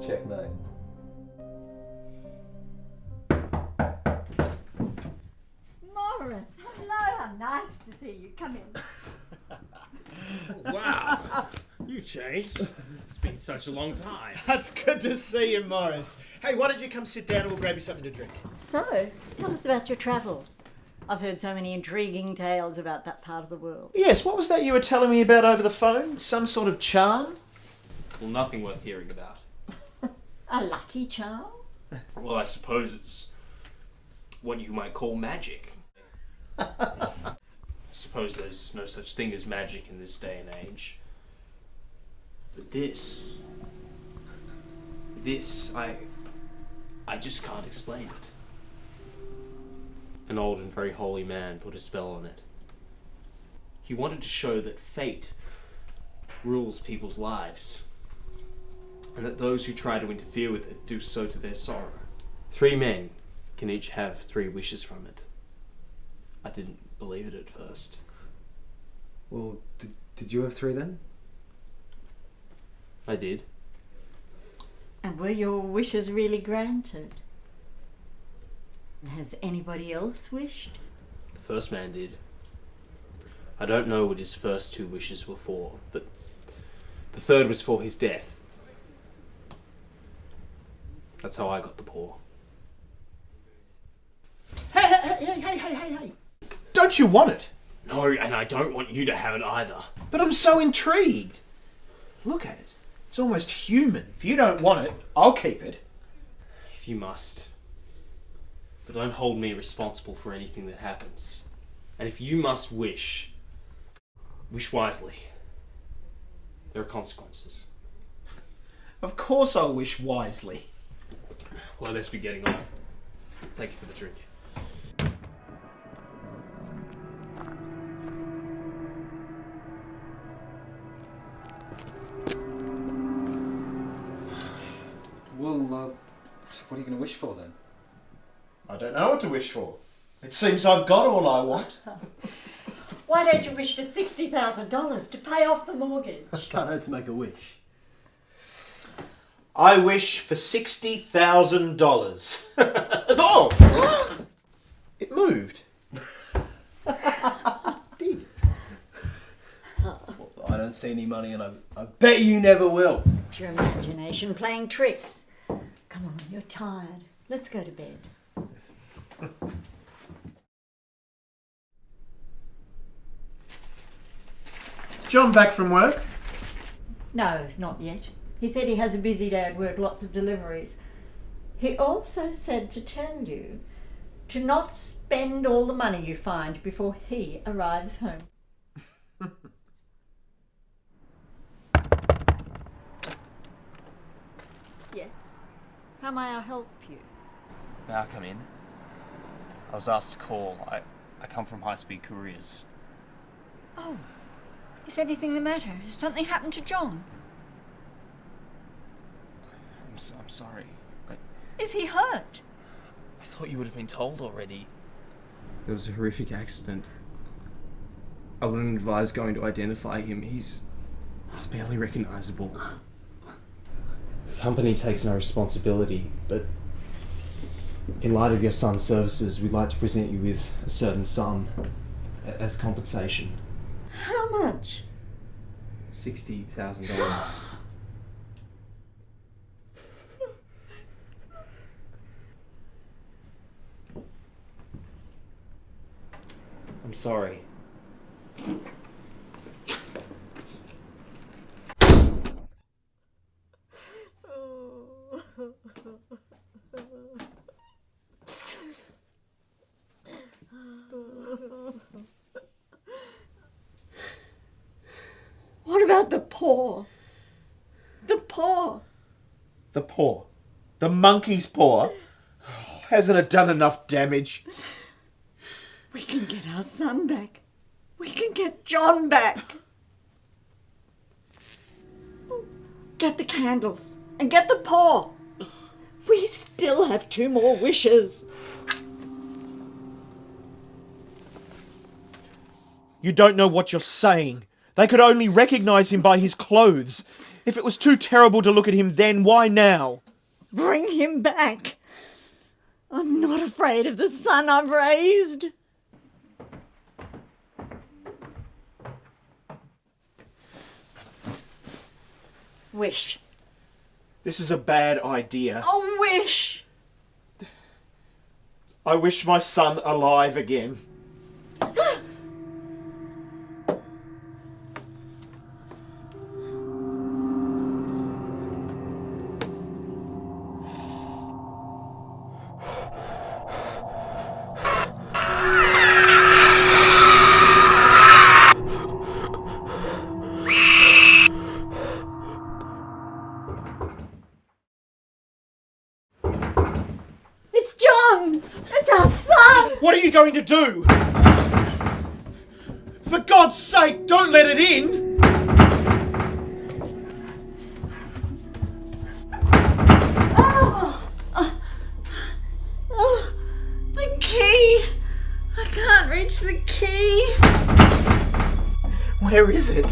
Checkmate. Morris, hello, how nice to see you. Come in. Wow, you've changed. It's been such a long time. That's good to see you, Morris. Hey, why don't you come sit down and we'll grab you something to drink? So, tell us about your travels. I've heard so many intriguing tales about that part of the world. Yes, what was that you were telling me about over the phone? Some sort of charm? Well, nothing worth hearing about. A lucky charm? Well, I suppose it's what you might call magic. I suppose there's no such thing as magic in this day and age. But this, I just can't explain it. An old and very holy man put a spell on it. He wanted to show that fate rules people's lives, and that those who try to interfere with it do so to their sorrow. 3 men can each have 3 wishes from it. I didn't believe it at first. Well, did you have 3 then? I did. And were your wishes really granted? Has anybody else wished? The first man did. I don't know what his first 2 wishes were for, but the third was for his death. That's how I got the paw. Hey! Don't you want it? No, and I don't want you to have it either. But I'm so intrigued. Look at it. It's almost human. If you don't want it, I'll keep it. If you must. But don't hold me responsible for anything that happens. And if you must wish wisely. There are consequences. Of course I'll wish wisely. Well, let's be getting off. Thank you for the drink. Well, what are you going to wish for then? I don't know what to wish for. It seems I've got all I want. Why don't you wish for $60,000 to pay off the mortgage? Can't hurt to make a wish. I wish for $60,000. Oh! It moved. Did. Well, I don't see any money and I bet you never will. It's your imagination playing tricks. Come on, you're tired. Let's go to bed. John back from work? No, not yet. He said he has a busy day at work, lots of deliveries. He also said to tell you to not spend all the money you find before he arrives home. Yes. How may I help you? May I come in? I was asked to call. I come from High Speed Couriers. Oh, is anything the matter? Has something happened to John? I'm sorry. Is he hurt? I thought you would have been told already. There was a horrific accident. I wouldn't advise going to identify him. He's barely recognisable. The company takes no responsibility, but in light of your son's services, we'd like to present you with a certain sum as compensation. How much? $60,000. I'm sorry. What about the paw? The paw. The paw. The monkey's paw. Oh, hasn't it done enough damage? We can get our son back. We can get John back. Get the candles and get the paw. We still have 2 more wishes. You don't know what you're saying. They could only recognise him by his clothes. If it was too terrible to look at him then, why now? Bring him back. I'm not afraid of the son I've raised. Wish. This is a bad idea. Oh, wish. I wish my son alive again. It's John! It's our son! What are you going to do? For God's sake, don't let it in! Oh, the key! I can't reach the key! Where is it?